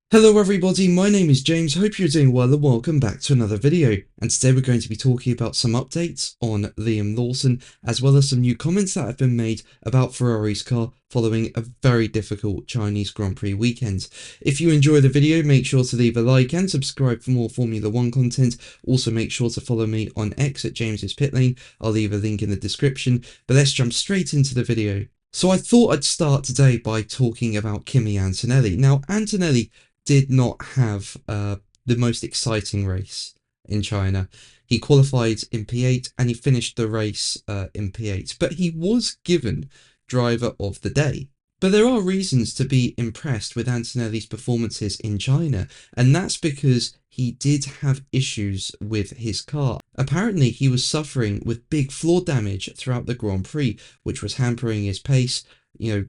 Hello everybody, my name is James, hope you're doing well and welcome back to another video. And today we're going to be talking about some updates on Liam Lawson, as well as some new comments that have been made about Ferrari's car following a very difficult Chinese Grand Prix weekend. If you enjoy the video, make sure to leave a like and subscribe for more Formula 1 content. Also make sure to follow me on X at James's Pit Lane, I'll leave a link in the description, but let's jump straight into the video. So I thought I'd start today by talking about Kimi Antonelli. Now Antonelli did not have the most exciting race in China. He qualified in P8 and he finished the race in P8, but he was given driver of the day. But there are reasons to be impressed with Antonelli's performances in China, and that's because he did have issues with his car. Apparently, he was suffering with big floor damage throughout the Grand Prix, which was hampering his pace,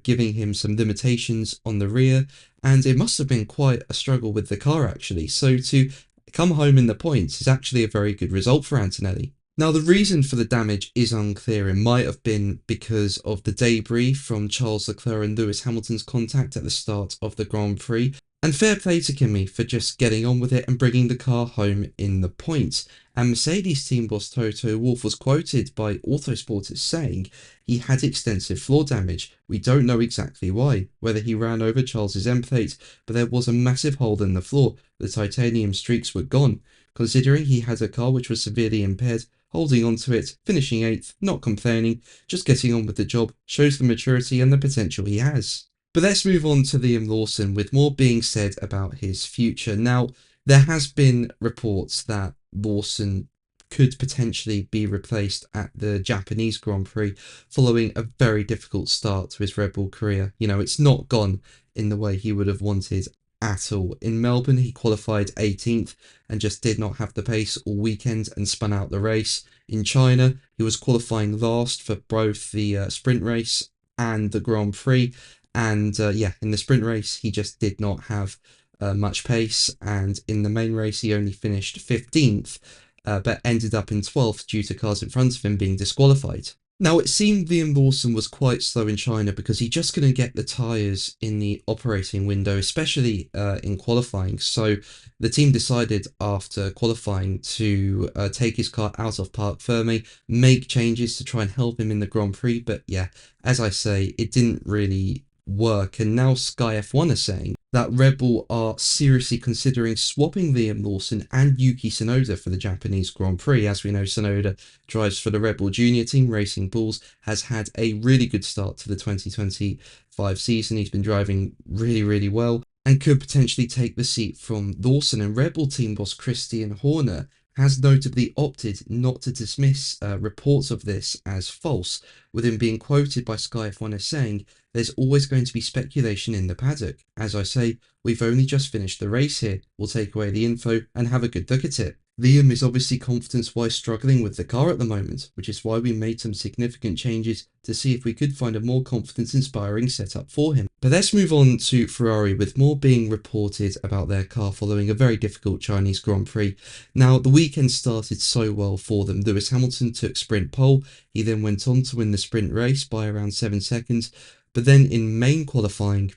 giving him some limitations on the rear, and it must have been quite a struggle with the car actually. So to come home in the points is actually a very good result for Antonelli. Now, the reason for the damage is unclear. It might have been because of the debris from Charles Leclerc and Lewis Hamilton's contact at the start of the Grand Prix. And fair play to Kimi for just getting on with it and bringing the car home in the points. And Mercedes team boss Toto Wolff was quoted by Autosport as saying he had extensive floor damage. We don't know exactly why, whether he ran over Charles's end plate, but there was a massive hole in the floor. The titanium streaks were gone. Considering he had a car which was severely impaired, holding on to it, finishing 8th, not complaining, just getting on with the job, shows the maturity and the potential he has. But let's move on to Liam Lawson, with more being said about his future. Now, there has been reports that Lawson could potentially be replaced at the Japanese Grand Prix following a very difficult start to his Red Bull career. It's not gone in the way he would have wanted at all. In Melbourne, he qualified 18th and just did not have the pace all weekend and spun out the race. In China, he was qualifying last for both the sprint race and the Grand Prix. And in the sprint race, he just did not have much pace. And in the main race, he only finished 15th, but ended up in 12th due to cars in front of him being disqualified. Now, it seemed Liam Lawson was quite slow in China because he just couldn't get the tyres in the operating window, especially in qualifying. So the team decided after qualifying to take his car out of Parc Fermé, make changes to try and help him in the Grand Prix. But yeah, as I say, it didn't really work, and now Sky F1 are saying that Red Bull are seriously considering swapping Liam Lawson and Yuki Tsunoda for the Japanese Grand Prix. As we know, Tsunoda drives for the Red Bull Junior team, Racing Bulls, has had a really good start to the 2025 season. He's been driving really well and could potentially take the seat from Lawson. And Red Bull team boss Christian Horner has notably opted not to dismiss reports of this as false, with him being quoted by Sky F1 as saying, "There's always going to be speculation in the paddock. As I say, we've only just finished the race here. We'll take away the info and have a good look at it." Liam is obviously confidence-wise struggling with the car at the moment, which is why we made some significant changes to see if we could find a more confidence-inspiring setup for him. But let's move on to Ferrari, with more being reported about their car following a very difficult Chinese Grand Prix. Now, the weekend started so well for them. Lewis Hamilton took sprint pole. He then went on to win the sprint race by around 7 seconds. But then in main qualifying,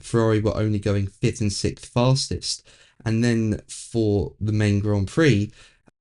Ferrari were only going 5th and 6th fastest. And then for the main Grand Prix,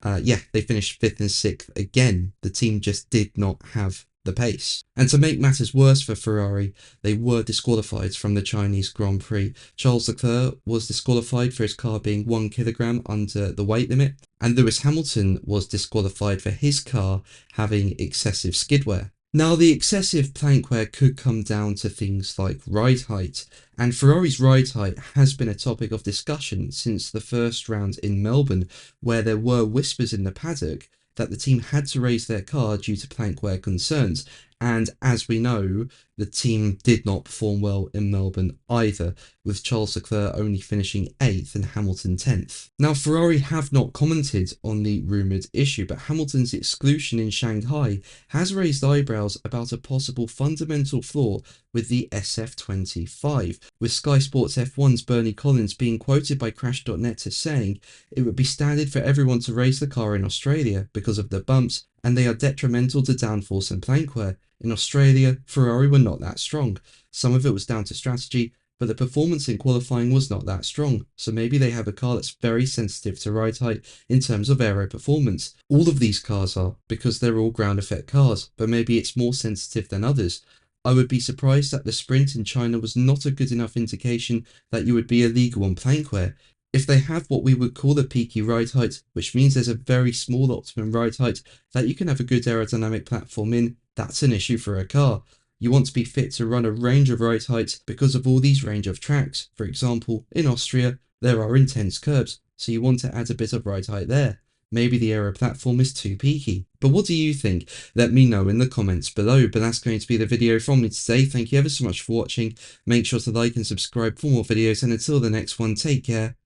they finished 5th and 6th again. The team just did not have the pace. And to make matters worse for Ferrari, they were disqualified from the Chinese Grand Prix. Charles Leclerc was disqualified for his car being 1 kilogram under the weight limit, and Lewis Hamilton was disqualified for his car having excessive skid wear. Now, the excessive plank wear could come down to things like ride height, and Ferrari's ride height has been a topic of discussion since the first round in Melbourne, where there were whispers in the paddock that the team had to raise their car due to plank wear concerns. And as we know, the team did not perform well in Melbourne either, with Charles Leclerc only finishing 8th and Hamilton 10th. Now, Ferrari have not commented on the rumoured issue, but Hamilton's exclusion in Shanghai has raised eyebrows about a possible fundamental flaw with the SF25, with Sky Sports F1's Bernie Collins being quoted by Crash.net as saying it would be standard for everyone to raise the car in Australia because of the bumps, and they are detrimental to downforce and plank wear. In Australia, Ferrari were not that strong. Some of it was down to strategy, but the performance in qualifying was not that strong, so maybe they have a car that's very sensitive to ride height in terms of aero performance. All of these cars are, because they're all ground effect cars, but maybe it's more sensitive than others. I would be surprised that the sprint in China was not a good enough indication that you would be illegal on plankware. If they have what we would call a peaky ride height, which means there's a very small optimum ride height that you can have a good aerodynamic platform in, that's an issue for a car. You want to be fit to run a range of ride heights because of all these range of tracks. For example, in Austria, there are intense curbs, so you want to add a bit of ride height there. Maybe the aero platform is too peaky. But what do you think? Let me know in the comments below. But that's going to be the video from me today. Thank you ever so much for watching. Make sure to like and subscribe for more videos, and until the next one, take care.